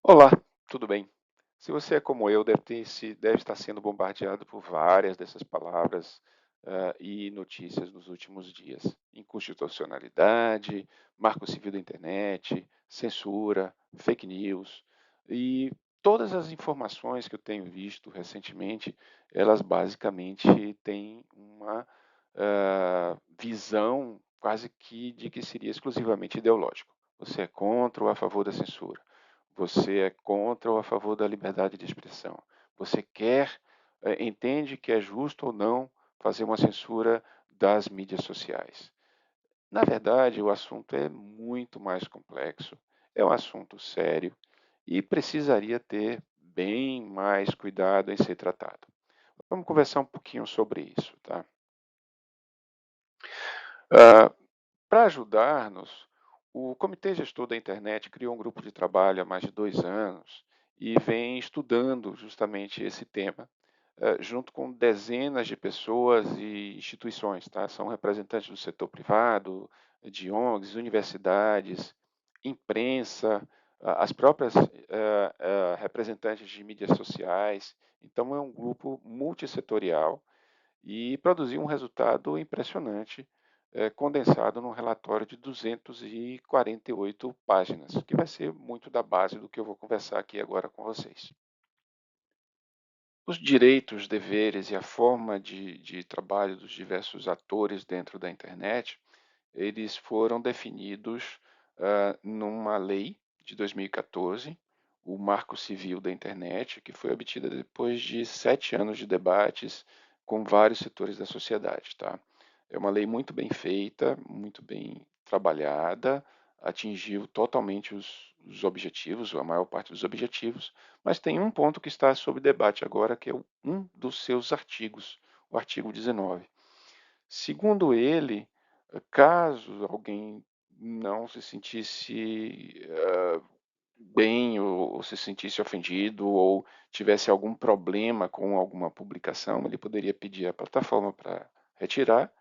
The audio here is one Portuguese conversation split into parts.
Olá, tudo bem? Se você é como eu, deve estar sendo bombardeado por várias dessas palavras e notícias nos últimos dias. Inconstitucionalidade, marco civil da internet, censura, fake news e todas as informações que eu tenho visto recentemente, elas basicamente têm uma visão quase que de que seria exclusivamente ideológico. Você é contra ou a favor da censura? Você é contra ou a favor da liberdade de expressão? Você entende que é justo ou não fazer uma censura das mídias sociais? Na verdade, o assunto é muito mais complexo, é um assunto sério e precisaria ter bem mais cuidado em ser tratado. Vamos conversar um pouquinho sobre isso, tá? Para ajudar-nos, o Comitê Gestor da Internet criou um grupo de trabalho há mais de 2 anos e vem estudando justamente esse tema, junto com dezenas de pessoas e instituições, tá? São representantes do setor privado, de ONGs, universidades, imprensa, as próprias representantes de mídias sociais. Então, é um grupo multissetorial e produziu um resultado impressionante, condensado num relatório de 248 páginas, que vai ser muito da base do que eu vou conversar aqui agora com vocês. Os direitos, deveres e a forma de trabalho dos diversos atores dentro da internet, eles foram definidos numa lei de 2014, o Marco Civil da Internet, que foi obtida depois de 7 anos de debates com vários setores da sociedade, tá? É uma lei muito bem feita, muito bem trabalhada, atingiu totalmente os objetivos, a maior parte dos objetivos, mas tem um ponto que está sob debate agora, que é um dos seus artigos, o artigo 19. Segundo ele, caso alguém não se sentisse bem ou se sentisse ofendido ou tivesse algum problema com alguma publicação, ele poderia pedir à plataforma para retirar,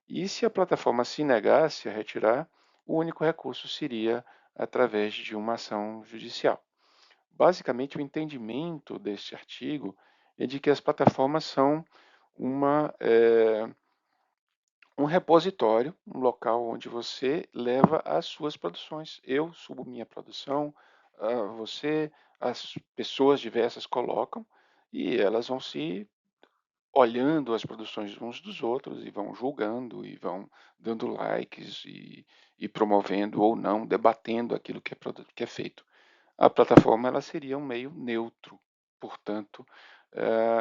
e se a plataforma se negasse a retirar, o único recurso seria através de uma ação judicial. Basicamente, o entendimento deste artigo é de que as plataformas são uma, um repositório, um local onde você leva as suas produções. Eu subo minha produção, você, as pessoas diversas colocam e elas vão se olhando as produções uns dos outros e vão julgando e vão dando likes e promovendo ou não, debatendo aquilo que é feito. A plataforma ela seria um meio neutro, portanto,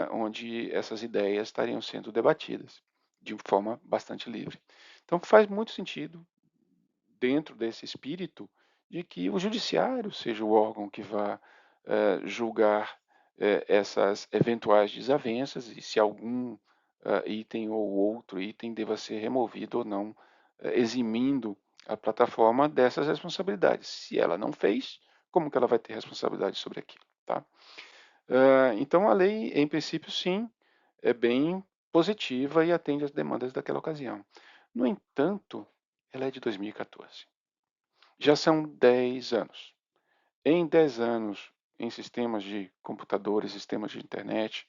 onde essas ideias estariam sendo debatidas de forma bastante livre. Então faz muito sentido, dentro desse espírito, de que o judiciário seja o órgão que vá julgar essas eventuais desavenças e se algum item ou outro item deva ser removido ou não, eximindo a plataforma dessas responsabilidades. Se ela não fez, como que ela vai ter responsabilidade sobre aquilo, tá? Então a lei, em princípio, sim, é bem positiva e atende às demandas daquela ocasião. No entanto, ela é de 2014. Já são 10 anos. Em 10 anos, em sistemas de computadores, sistemas de internet,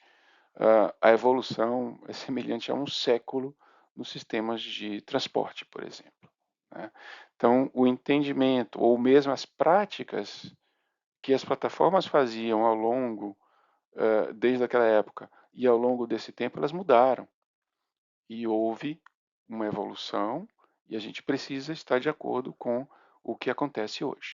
a evolução é semelhante a um século nos sistemas de transporte, por exemplo, né? Então, o entendimento, ou mesmo as práticas que as plataformas faziam ao longo, desde aquela época e ao longo desse tempo, elas mudaram. E houve uma evolução e a gente precisa estar de acordo com o que acontece hoje.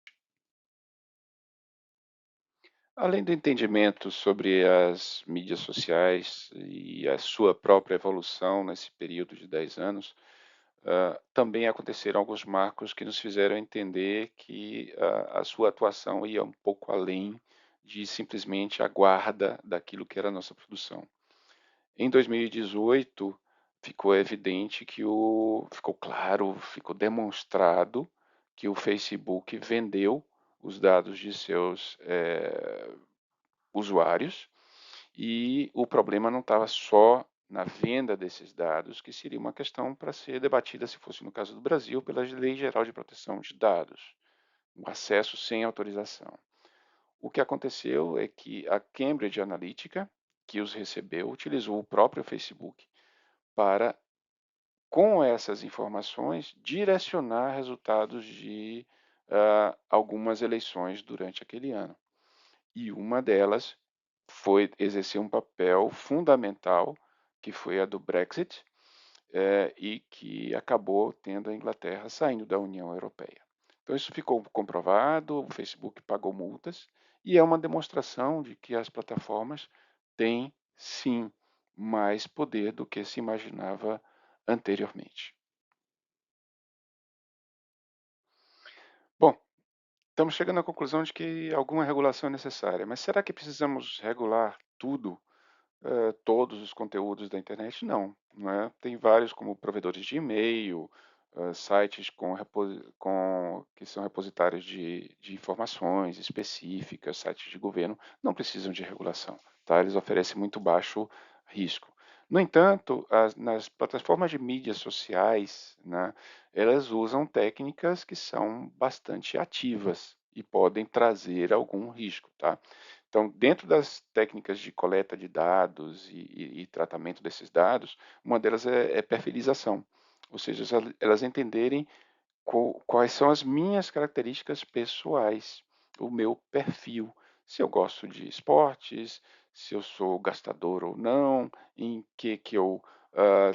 Além do entendimento sobre as mídias sociais e a sua própria evolução nesse período de 10 anos, também aconteceram alguns marcos que nos fizeram entender que a sua atuação ia um pouco além de simplesmente a guarda daquilo que era a nossa produção. Em 2018, ficou evidente ficou claro, ficou demonstrado que o Facebook vendeu os dados de seus usuários e o problema não estava só na venda desses dados, que seria uma questão para ser debatida, se fosse no caso do Brasil, pela Lei Geral de Proteção de Dados, o acesso sem autorização. O que aconteceu é que a Cambridge Analytica, que os recebeu, utilizou o próprio Facebook para, com essas informações, direcionar resultados de algumas eleições durante aquele ano. E uma delas foi exercer um papel fundamental, que foi a do Brexit, e que acabou tendo a Inglaterra saindo da União Europeia. Então, isso ficou comprovado, o Facebook pagou multas, e é uma demonstração de que as plataformas têm, sim, mais poder do que se imaginava anteriormente. Bom, estamos chegando à conclusão de que alguma regulação é necessária, mas será que precisamos regular tudo, todos os conteúdos da internet? Não, não é? Tem vários como provedores de e-mail, sites que são repositários de informações específicas, sites de governo, não precisam de regulação, tá? Eles oferecem muito baixo risco. No entanto, nas plataformas de mídias sociais, né, elas usam técnicas que são bastante ativas e podem trazer algum risco, tá? Então, dentro das técnicas de coleta de dados e tratamento desses dados, uma delas é perfilização, ou seja, elas entenderem quais são as minhas características pessoais, o meu perfil, se eu gosto de esportes, se eu sou gastador ou não, em que eu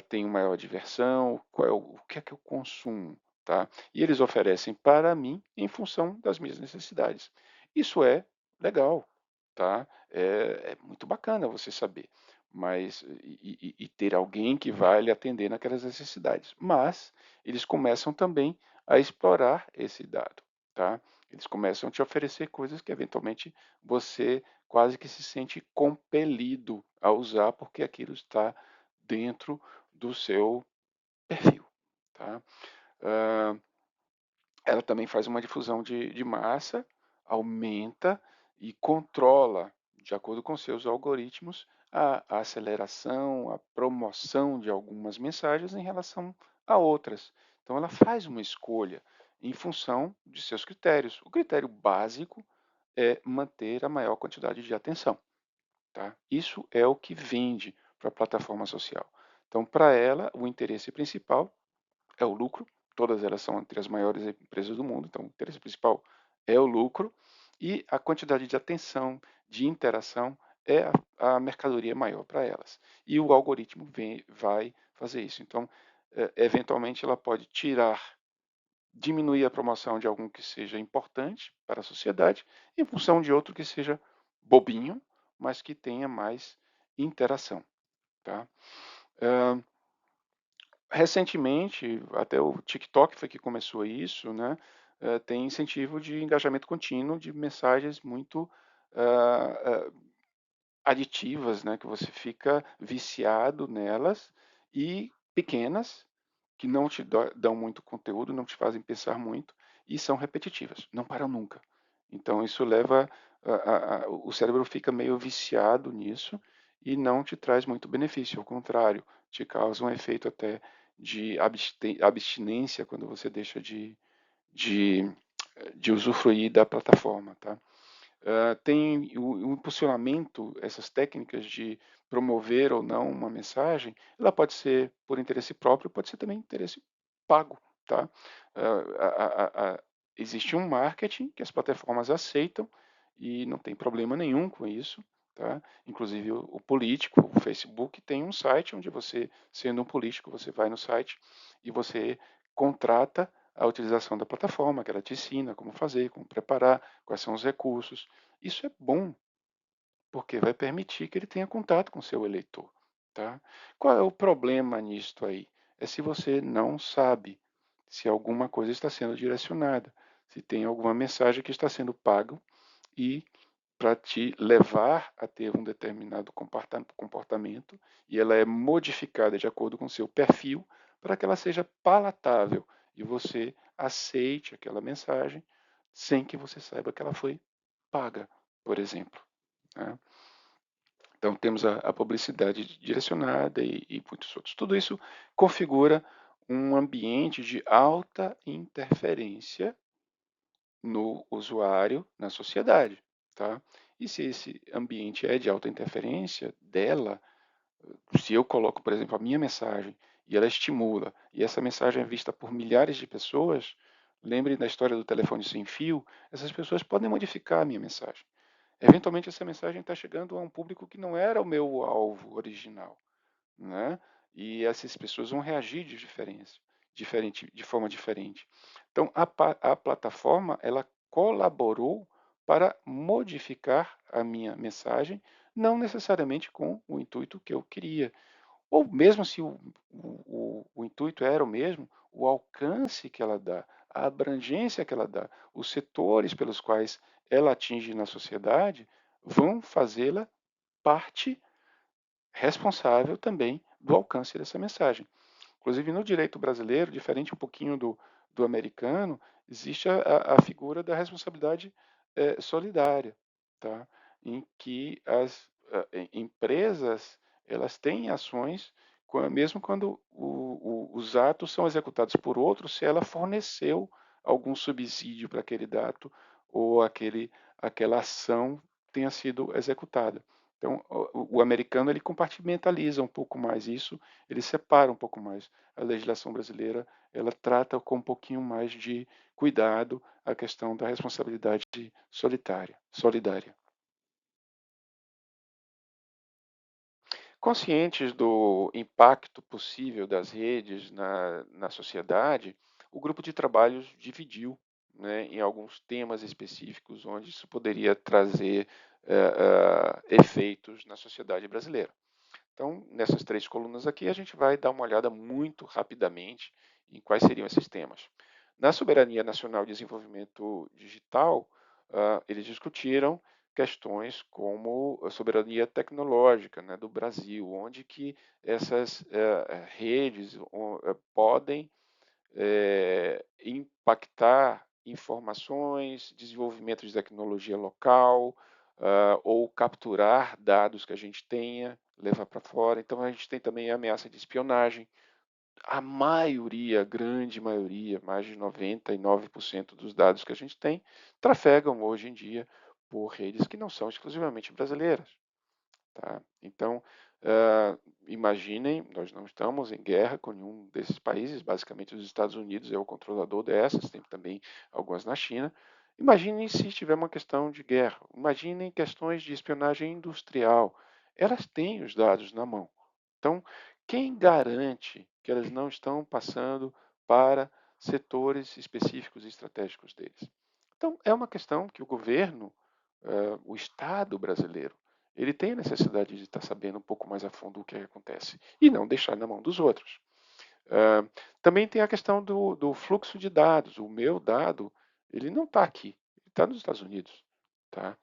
tenho maior diversão, o que é que eu consumo, tá? E eles oferecem para mim em função das minhas necessidades. Isso é legal, tá? É muito bacana você saber, mas e ter alguém que vai lhe atender naquelas necessidades. Mas eles começam também a explorar esse dado, tá? Eles começam a te oferecer coisas que eventualmente você quase que se sente compelido a usar porque aquilo está dentro do seu perfil, tá? Uh, ela também faz uma difusão de massa, aumenta e controla, de acordo com seus algoritmos, a aceleração, a promoção de algumas mensagens em relação a outras. Então, ela faz uma escolha em função de seus critérios. O critério básico é manter a maior quantidade de atenção. Tá? Isso é o que vende para a plataforma social. Então, para ela, o interesse principal é o lucro, todas elas são entre as maiores empresas do mundo, então o interesse principal é o lucro, e a quantidade de atenção, de interação, é a mercadoria maior para elas. E o algoritmo vai fazer isso. Então, eventualmente, ela pode diminuir a promoção de algum que seja importante para a sociedade, em função de outro que seja bobinho, mas que tenha mais interação. Tá? Uh, Recentemente, até o TikTok foi que começou isso, né? Tem incentivo de engajamento contínuo de mensagens muito uh, uh, aditivas, né? Que você fica viciado nelas e pequenas, que não te dão muito conteúdo, não te fazem pensar muito e são repetitivas, não param nunca. Então isso leva o cérebro fica meio viciado nisso e não te traz muito benefício, ao contrário, te causa um efeito até de abstinência quando você deixa de, de usufruir da plataforma, tá? Tem o impulsionamento, essas técnicas de promover ou não uma mensagem, ela pode ser por interesse próprio, pode ser também interesse pago, tá? Existe um marketing que as plataformas aceitam e não tem problema nenhum com isso, tá? Inclusive o político, o Facebook tem um site onde você, sendo um político, você vai no site e você contrata a utilização da plataforma, que ela te ensina como fazer, como preparar, quais são os recursos. Isso é bom, porque vai permitir que ele tenha contato com o seu eleitor. Tá? Qual é o problema nisto aí? É se você não sabe se alguma coisa está sendo direcionada, se tem alguma mensagem que está sendo paga e para te levar a ter um determinado comportamento e ela é modificada de acordo com o seu perfil para que ela seja palatável e você aceite aquela mensagem sem que você saiba que ela foi paga, por exemplo. Né? Então temos a publicidade direcionada e muitos outros. Tudo isso configura um ambiente de alta interferência no usuário, na sociedade. tá? E se esse ambiente é de alta interferência dela, se eu coloco, por exemplo, a minha mensagem e ela estimula, e essa mensagem é vista por milhares de pessoas, lembre da história do telefone sem fio, essas pessoas podem modificar a minha mensagem. Eventualmente, essa mensagem está chegando a um público que não era o meu alvo original, né? E essas pessoas vão reagir de forma diferente. Então, a plataforma ela colaborou para modificar a minha mensagem, não necessariamente com o intuito que eu queria. Ou mesmo se o intuito era o mesmo, o alcance que ela dá, a abrangência que ela dá, os setores pelos quais ela atinge na sociedade, vão fazê-la parte responsável também do alcance dessa mensagem. Inclusive, no direito brasileiro, diferente um pouquinho do americano, existe a figura da responsabilidade solidária, tá? Em que as empresas elas têm ações, mesmo quando os atos são executados por outros, se ela forneceu algum subsídio para aquele dado ou aquela ação tenha sido executada. Então, o americano ele compartimentaliza um pouco mais isso, ele separa um pouco mais. A legislação brasileira ela trata com um pouquinho mais de cuidado a questão da responsabilidade solidária. Conscientes do impacto possível das redes na sociedade, o grupo de trabalhos dividiu, né, em alguns temas específicos onde isso poderia trazer efeitos na sociedade brasileira. Então, nessas três colunas aqui, a gente vai dar uma olhada muito rapidamente em quais seriam esses temas. Na soberania nacional e desenvolvimento digital, eles discutiram questões como a soberania tecnológica, né, do Brasil, onde que essas redes podem impactar informações, desenvolvimento de tecnologia local, ou capturar dados que a gente tenha, levar para fora. Então a gente tem também a ameaça de espionagem. A maioria, a grande maioria, mais de 99% dos dados que a gente tem, trafegam hoje em dia por redes que não são exclusivamente brasileiras. Tá? Então, imaginem, nós não estamos em guerra com nenhum desses países, basicamente os Estados Unidos é o controlador dessas, tem também algumas na China. Imaginem se tiver uma questão de guerra, imaginem questões de espionagem industrial, elas têm os dados na mão. Então, quem garante que elas não estão passando para setores específicos e estratégicos deles? Então, é uma questão que o governo, o Estado brasileiro, ele tem a necessidade de estar sabendo um pouco mais a fundo o que acontece e não deixar na mão dos outros. Também tem a questão do fluxo de dados. O meu dado, ele não está aqui, ele está nos Estados Unidos. Tá?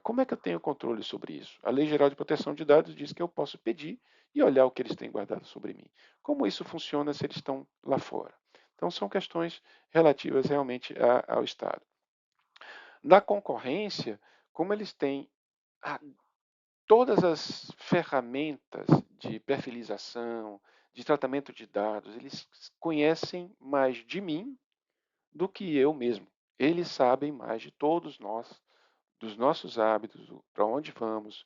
Como é que eu tenho controle sobre isso? A Lei Geral de Proteção de Dados diz que eu posso pedir e olhar o que eles têm guardado sobre mim. Como isso funciona se eles estão lá fora? Então, são questões relativas realmente ao Estado. Na concorrência, como eles têm a todas as ferramentas de perfilização, de tratamento de dados, eles conhecem mais de mim do que eu mesmo. Eles sabem mais de todos nós, dos nossos hábitos, para onde vamos,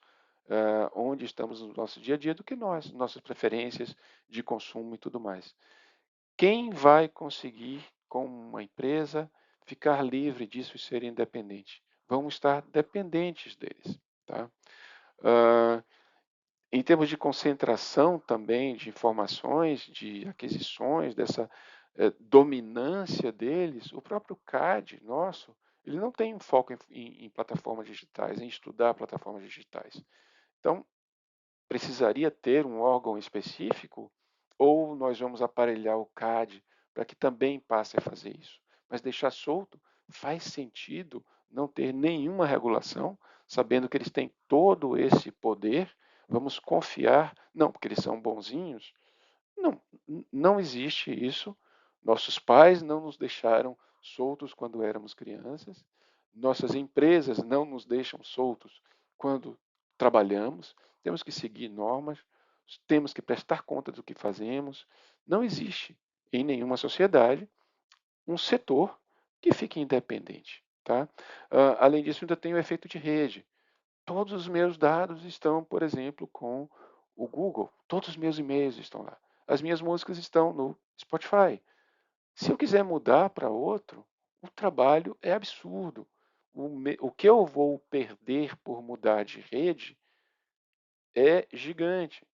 onde estamos no nosso dia a dia, do que nós, nossas preferências de consumo e tudo mais. Quem vai conseguir, como uma empresa, ficar livre disso e ser independente? Vamos estar dependentes deles. Tá? Uh, Em termos de concentração também de informações, de aquisições, dessa dominância deles, o próprio CAD nosso, ele não tem um foco em plataformas digitais, em estudar plataformas digitais. Então, precisaria ter um órgão específico ou nós vamos aparelhar o CAD para que também passe a fazer isso? Mas deixar solto faz sentido não ter nenhuma regulação, sabendo que eles têm todo esse poder. Vamos confiar, não, porque eles são bonzinhos. Não, não existe isso. Nossos pais não nos deixaram soltos quando éramos crianças. Nossas empresas não nos deixam soltos quando trabalhamos. Temos que seguir normas, temos que prestar conta do que fazemos. Não existe em nenhuma sociedade um setor que fique independente. tá? Além disso, ainda tem o efeito de rede. Todos os meus dados estão, por exemplo, com o Google. Todos os meus e-mails estão lá. As minhas músicas estão no Spotify. Se eu quiser mudar para outro, o trabalho é absurdo. O que eu vou perder por mudar de rede é gigante.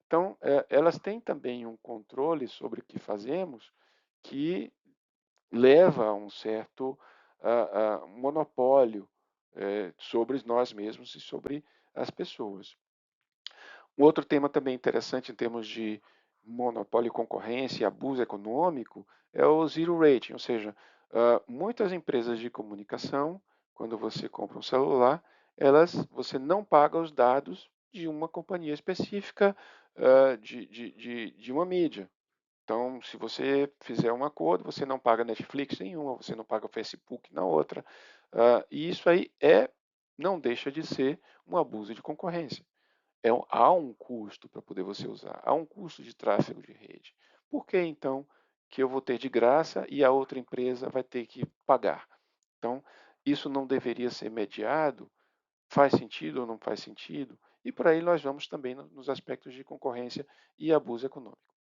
Então, elas têm também um controle sobre o que fazemos que leva a um certo monopólio sobre nós mesmos e sobre as pessoas. Um outro tema também interessante em termos de monopólio, concorrência e abuso econômico é o zero rating, ou seja, muitas empresas de comunicação, quando você compra um celular, você não paga os dados de uma companhia específica de uma mídia. Então, se você fizer um acordo, você não paga Netflix em uma, você não paga o Facebook na outra. E isso aí não deixa de ser um abuso de concorrência. Há um custo para poder você usar, há um custo de tráfego de rede. Por que então que eu vou ter de graça e a outra empresa vai ter que pagar? Então, isso não deveria ser mediado? Faz sentido ou não faz sentido? E por aí nós vamos também nos aspectos de concorrência e abuso econômico.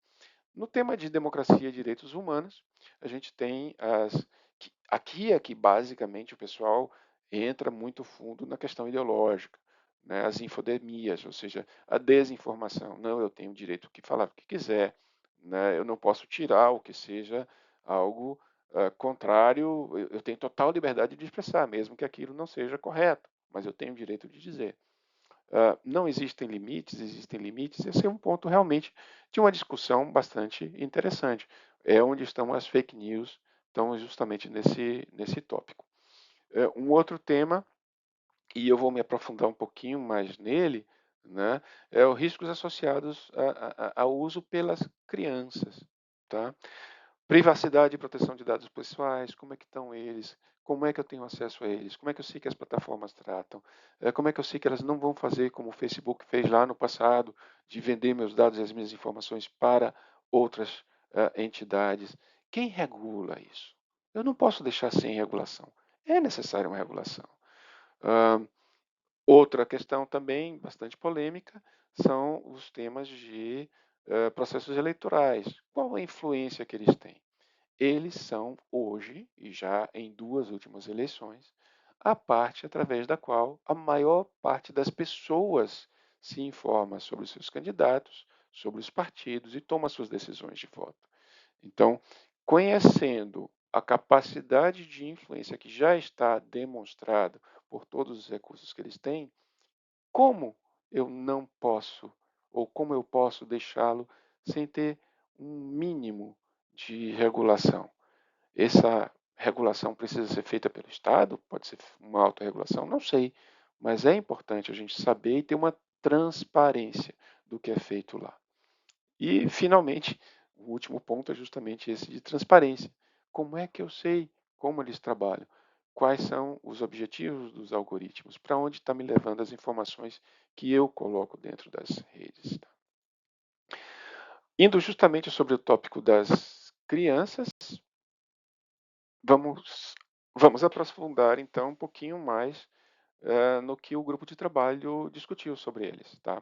No tema de democracia e direitos humanos, a gente tem aqui é que basicamente o pessoal entra muito fundo na questão ideológica, né? As infodemias, ou seja, a desinformação. Não, eu tenho o direito de falar o que quiser, né? Eu não posso tirar o que seja algo contrário, eu tenho total liberdade de expressar, mesmo que aquilo não seja correto, mas eu tenho o direito de dizer. Não existem limites, esse é um ponto realmente de uma discussão bastante interessante. É onde estão as fake news, estão justamente nesse tópico. Um outro tema, e eu vou me aprofundar um pouquinho mais nele, né, é os riscos associados ao uso pelas crianças. Tá? Privacidade e proteção de dados pessoais, como é que estão eles? Como é que eu tenho acesso a eles? Como é que eu sei que as plataformas tratam? Como é que eu sei que elas não vão fazer como o Facebook fez lá no passado, de vender meus dados e as minhas informações para outras entidades? Quem regula isso? Eu não posso deixar sem regulação. É necessária uma regulação. Uh, Outra questão também bastante polêmica são os temas de processos eleitorais. Qual a influência que eles têm? Eles são hoje, e já em duas últimas eleições, a parte através da qual a maior parte das pessoas se informa sobre os seus candidatos, sobre os partidos e toma suas decisões de voto. Então, conhecendo a capacidade de influência que já está demonstrada por todos os recursos que eles têm, como eu não posso, ou como eu posso deixá-lo sem ter um mínimo de regulação? Essa regulação precisa ser feita pelo Estado? Pode ser uma autorregulação? Não sei. Mas é importante a gente saber e ter uma transparência do que é feito lá. E, finalmente, o último ponto é justamente esse de transparência. Como é que eu sei como eles trabalham? Quais são os objetivos dos algoritmos? Para onde está me levando as informações que eu coloco dentro das redes? Tá? Indo justamente sobre o tópico das crianças, vamos, vamos aprofundar então um pouquinho mais no que o grupo de trabalho discutiu sobre eles. Tá?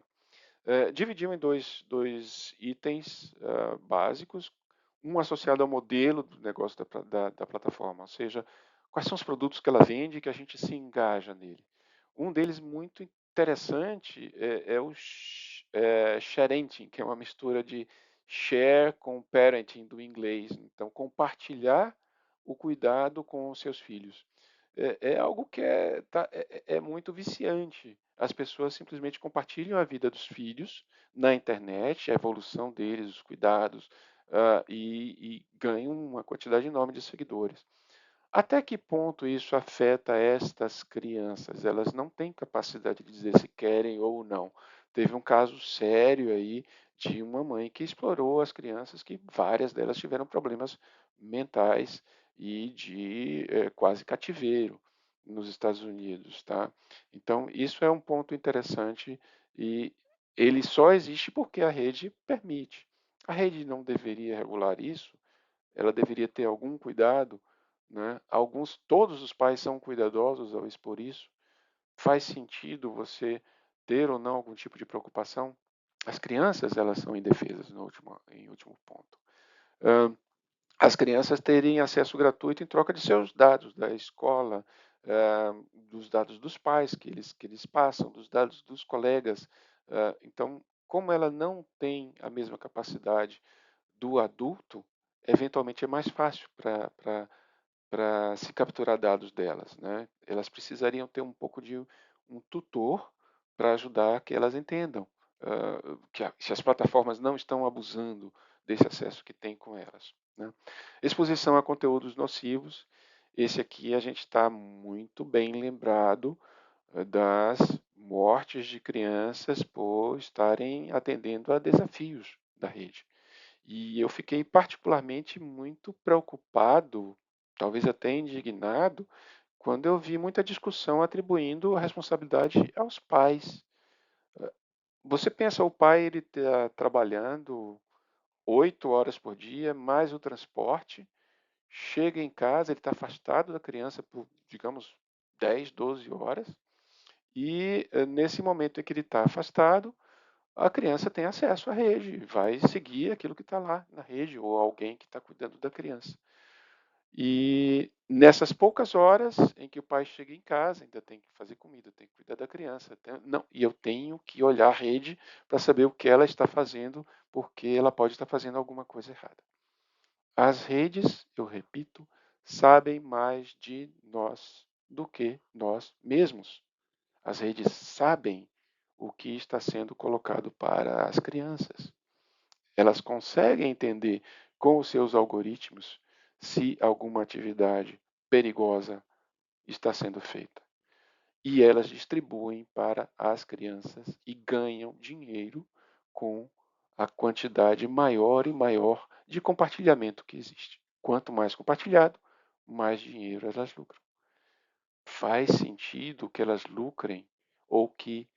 Dividiu em dois itens básicos, um associado ao modelo do negócio da plataforma, ou seja, quais são os produtos que ela vende e que a gente se engaja nele. Um deles muito interessante é o sharenting, que é uma mistura de share com parenting do inglês. Então, compartilhar o cuidado com os seus filhos. É algo que é muito viciante. As pessoas simplesmente compartilham a vida dos filhos na internet, a evolução deles, os cuidados, e ganham uma quantidade enorme de seguidores. Até que ponto isso afeta estas crianças? Elas não têm capacidade de dizer se querem ou não. Teve um caso sério aí de uma mãe que explorou as crianças, que várias delas tiveram problemas mentais e de quase cativeiro nos Estados Unidos, tá? Então, isso é um ponto interessante e ele só existe porque a rede permite. A rede não deveria regular isso, ela deveria ter algum cuidado né? Todos os pais são cuidadosos ao expor isso. Faz sentido você ter ou não algum tipo de preocupação? As crianças, elas são indefesas em último ponto. As crianças terem acesso gratuito em troca de seus dados da escola, dos dados dos pais que eles passam, dos dados dos colegas. Então, como ela não tem a mesma capacidade do adulto, eventualmente é mais fácil para se capturar dados delas, né? Elas precisariam ter um pouco de um tutor para ajudar que elas entendam se as plataformas não estão abusando desse acesso que tem com elas, né? Exposição a conteúdos nocivos. Esse aqui a gente está muito bem lembrado das mortes de crianças por estarem atendendo a desafios da rede. E eu fiquei particularmente muito preocupado, talvez até indignado, quando eu vi muita discussão atribuindo a responsabilidade aos pais. Você pensa, o pai ele está trabalhando 8 horas por dia, mais o transporte, chega em casa, ele está afastado da criança por, digamos, 10, 12 horas, e nesse momento em que ele está afastado, a criança tem acesso à rede, vai seguir aquilo que está lá na rede, ou alguém que está cuidando da criança. E nessas poucas horas em que o pai chega em casa, ainda tem que fazer comida, tem que cuidar da criança. Não, e eu tenho que olhar a rede para saber o que ela está fazendo, porque ela pode estar fazendo alguma coisa errada. As redes, eu repito, sabem mais de nós do que nós mesmos. As redes sabem o que está sendo colocado para as crianças. Elas conseguem entender com os seus algoritmos se alguma atividade perigosa está sendo feita. E elas distribuem para as crianças e ganham dinheiro com a quantidade maior e maior de compartilhamento que existe. Quanto mais compartilhado, mais dinheiro elas lucram. Faz sentido que elas lucrem ou que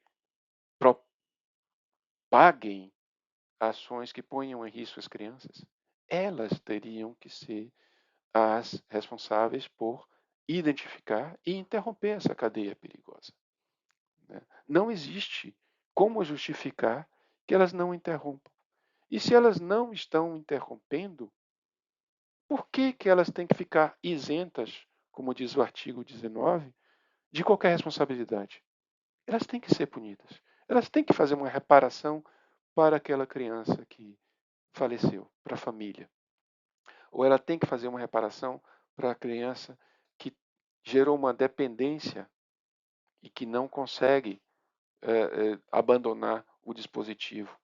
propaguem ações que ponham em risco as crianças? Elas teriam que ser as responsáveis por identificar e interromper essa cadeia perigosa, né? Não existe como justificar que elas não interrompam. E se elas não estão interrompendo, por que elas têm que ficar isentas, como diz o artigo 19, de qualquer responsabilidade? Elas têm que ser punidas. Elas têm que fazer uma reparação para aquela criança que faleceu, para a família. Ou ela tem que fazer uma reparação para a criança que gerou uma dependência e que não consegue abandonar o dispositivo,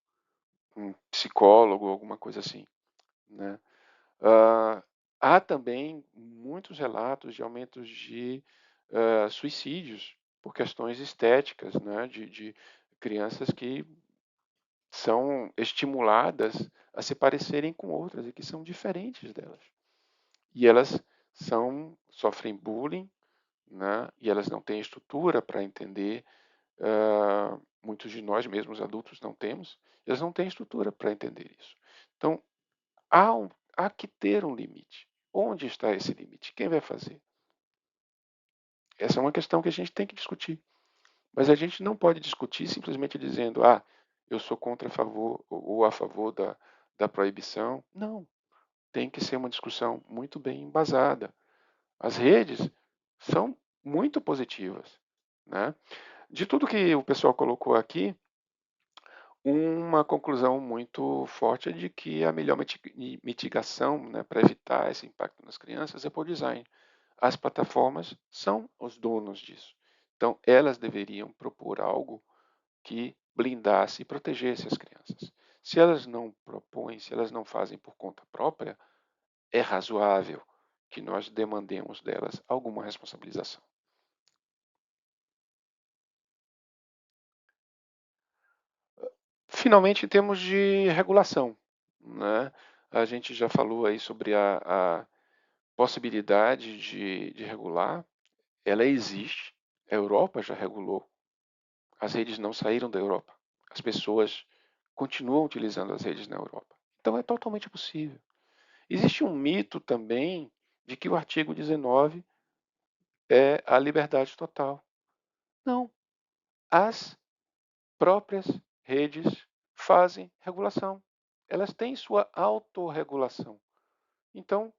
um psicólogo, alguma coisa assim, né? Há também muitos relatos de aumentos de suicídios por questões estéticas, né? De crianças que são estimuladas a se parecerem com outras e que são diferentes delas. E elas sofrem bullying, né? E elas não têm estrutura para entender. Muitos de nós mesmos adultos não temos. Elas não têm estrutura para entender isso. Então, há que ter um limite. Onde está esse limite? Quem vai fazer? Essa é uma questão que a gente tem que discutir. Mas a gente não pode discutir simplesmente dizendo, eu sou contra a favor ou a favor da proibição. Não. Tem que ser uma discussão muito bem embasada. As redes são muito positivas, né? De tudo que o pessoal colocou aqui, uma conclusão muito forte é de que a melhor mitigação, né, para evitar esse impacto nas crianças é por design. As plataformas são os donos disso. Então, elas deveriam propor algo que blindasse e protegesse as crianças. Se elas não propõem, se elas não fazem por conta própria, é razoável que nós demandemos delas alguma responsabilização. Finalmente, em termos de regulação, né? A gente já falou aí sobre a possibilidade de regular, ela existe. A Europa já regulou. As redes não saíram da Europa. As pessoas continuam utilizando as redes na Europa. Então é totalmente possível. Existe um mito também de que o artigo 19 é a liberdade total. Não, as próprias redes fazem regulação. Elas têm sua autorregulação. Então,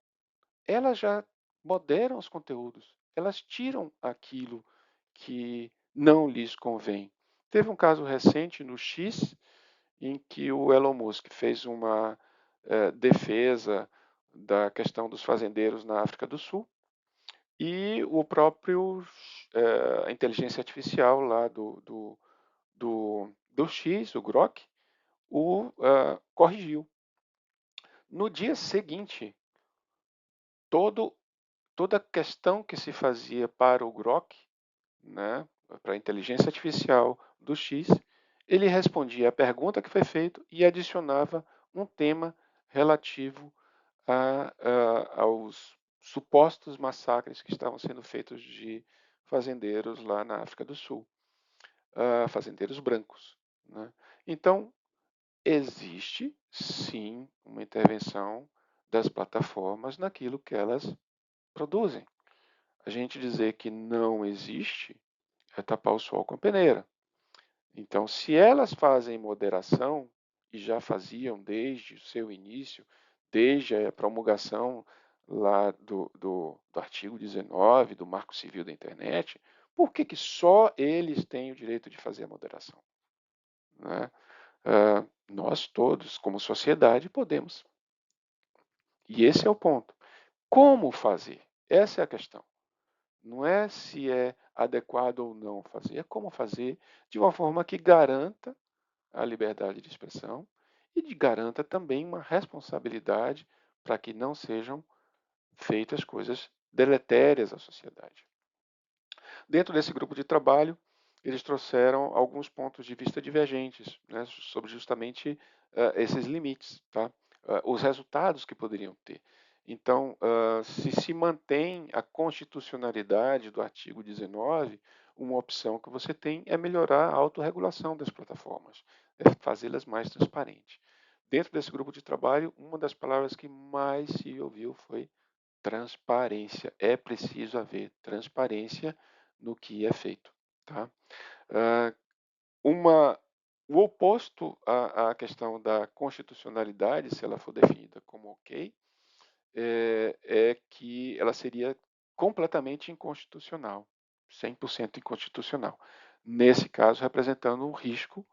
elas já moderam os conteúdos, elas tiram aquilo que não lhes convém. Teve um caso recente no X em que o Elon Musk fez uma defesa da questão dos fazendeiros na África do Sul e o próprio a inteligência artificial lá do X, o Grok, o corrigiu. No dia seguinte, todo, toda a questão que se fazia para o Grok, né, para a inteligência artificial do X, ele respondia a pergunta que foi feita e adicionava um tema relativo aos supostos massacres que estavam sendo feitos de fazendeiros lá na África do Sul, fazendeiros brancos. Né? Então, existe sim uma intervenção das plataformas naquilo que elas produzem. A gente dizer que não existe é tapar o sol com a peneira. Então, se elas fazem moderação, e já faziam desde o seu início, desde a promulgação lá do artigo 19 do Marco Civil da Internet, por que, que só eles têm o direito de fazer a moderação? Né? Nós todos, como sociedade, podemos. E esse é o ponto. Como fazer? Essa é a questão. Não é se é adequado ou não fazer, é como fazer de uma forma que garanta a liberdade de expressão e garanta também uma responsabilidade para que não sejam feitas coisas deletérias à sociedade. Dentro desse grupo de trabalho, eles trouxeram alguns pontos de vista divergentes, né, sobre justamente esses limites, tá? Os resultados que poderiam ter. Então, se mantém a constitucionalidade do artigo 19, uma opção que você tem é melhorar a autorregulação das plataformas, é fazê-las mais transparentes. Dentro desse grupo de trabalho, uma das palavras que mais se ouviu foi transparência. É preciso haver transparência no que é feito. Tá? Ah, uma, o oposto à questão da constitucionalidade, se ela for definida como ok, é que ela seria completamente inconstitucional, 100% inconstitucional. Nesse caso, representando um risco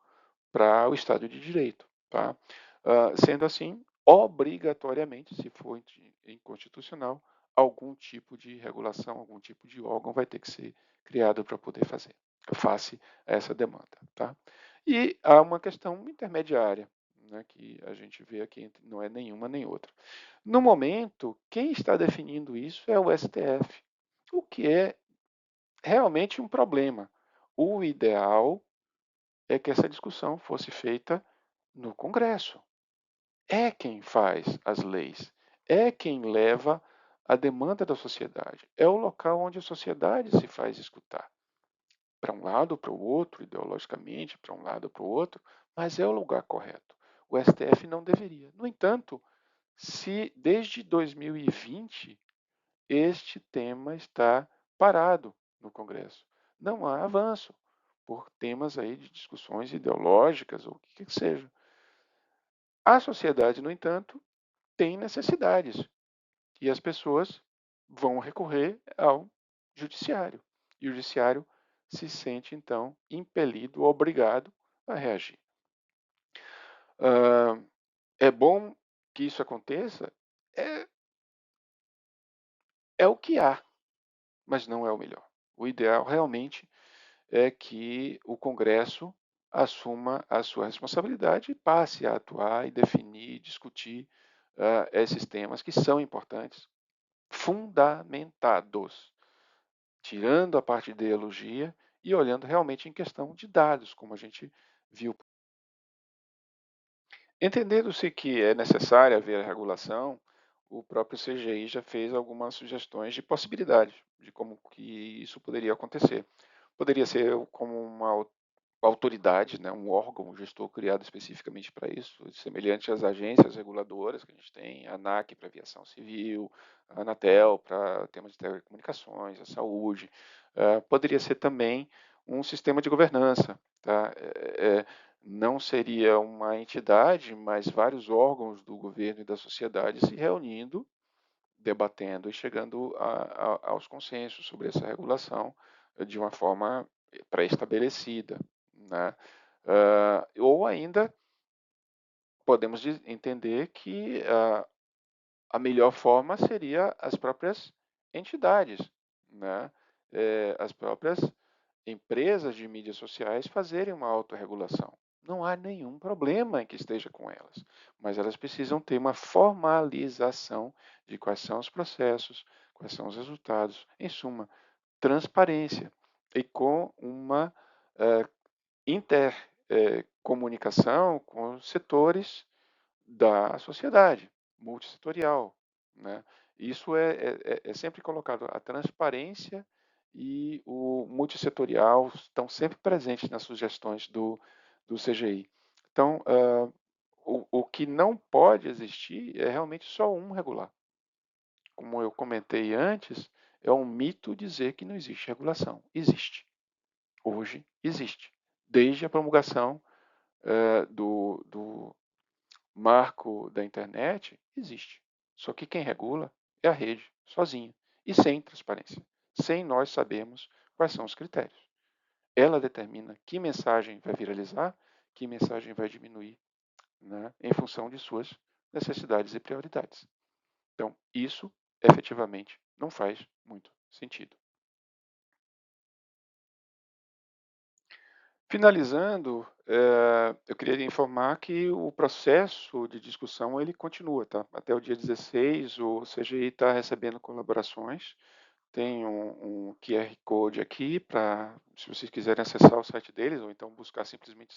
para o Estado de Direito. Tá? Sendo assim, obrigatoriamente, se for inconstitucional, algum tipo de regulação, algum tipo de órgão vai ter que ser criado para poder fazer face a essa demanda. Tá? E há uma questão intermediária, né, que a gente vê aqui, não é nenhuma nem outra. No momento, quem está definindo isso é o STF, o que é realmente um problema. O ideal é que essa discussão fosse feita no Congresso. É quem faz as leis, é quem leva a demanda da sociedade, é o local onde a sociedade se faz escutar. Para um lado, ou para o outro, ideologicamente, para um lado ou para o outro, mas é o lugar correto. O STF não deveria. No entanto, se desde 2020 este tema está parado no Congresso, não há avanço por temas aí de discussões ideológicas ou o que seja. A sociedade, no entanto, tem necessidades e as pessoas vão recorrer ao judiciário. E o judiciário se sente, então, impelido, obrigado a reagir. É bom que isso aconteça? É, é o que há, mas não é o melhor. O ideal realmente é que o Congresso assuma a sua responsabilidade e passe a atuar e definir, discutir esses temas que são importantes, fundamentados, tirando a parte de ideologia e olhando realmente em questão de dados, como a gente viu. Entendendo-se que é necessária haver a regulação, o próprio CGI já fez algumas sugestões de possibilidades de como que isso poderia acontecer. Poderia ser como uma autoridade, né, um órgão, um gestor criado especificamente para isso, semelhante às agências reguladoras que a gente tem, a ANAC para aviação civil, a Anatel para temas de telecomunicações, a saúde. Poderia ser também um sistema de governança, tá? Não seria uma entidade, mas vários órgãos do governo e da sociedade se reunindo, debatendo e chegando aos consensos sobre essa regulação de uma forma pré-estabelecida, né? Ou ainda podemos entender que a melhor forma seria as próprias entidades, né? As próprias empresas de mídias sociais fazerem uma autorregulação. Não há nenhum problema em que esteja com elas, mas elas precisam ter uma formalização de quais são os processos, quais são os resultados, em suma, transparência e com uma intercomunicação com os setores da sociedade multissetorial, né? Isso é sempre colocado, a transparência e o multissetorial estão sempre presentes nas sugestões do CGI. Então, o que não pode existir é realmente só um regular. Como eu comentei antes, é um mito dizer que não existe regulação. Existe. Hoje existe. Desde a promulgação do marco da internet, existe. Só que quem regula é a rede, sozinha, e sem transparência, sem nós sabermos quais são os critérios. Ela determina que mensagem vai viralizar, que mensagem vai diminuir, né, em função de suas necessidades e prioridades. Então, isso efetivamente não faz muito sentido. Finalizando, eu queria informar que o processo de discussão ele continua, tá? Até o dia 16, o CGI está recebendo colaborações. Tem um QR Code aqui para, se vocês quiserem acessar o site deles, ou então buscar simplesmente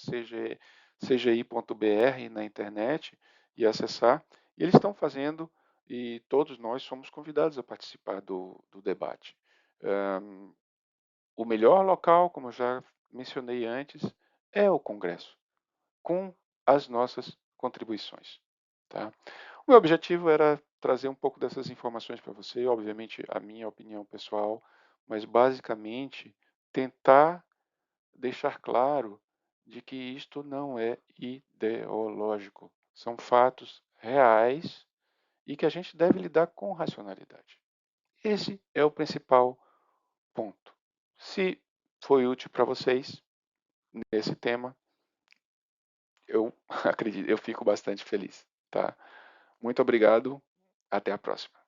cgi.br na internet e acessar. E eles estão fazendo, e todos nós somos convidados a participar do debate. O melhor local, como eu já mencionei antes, é o Congresso, com as nossas contribuições. Tá? O meu objetivo era trazer um pouco dessas informações para você, obviamente a minha opinião pessoal, mas basicamente tentar deixar claro de que isto não é ideológico. São fatos reais e que a gente deve lidar com racionalidade. Esse é o principal ponto. Se foi útil para vocês nesse tema, eu acredito, eu fico bastante feliz, tá? Muito obrigado, até a próxima.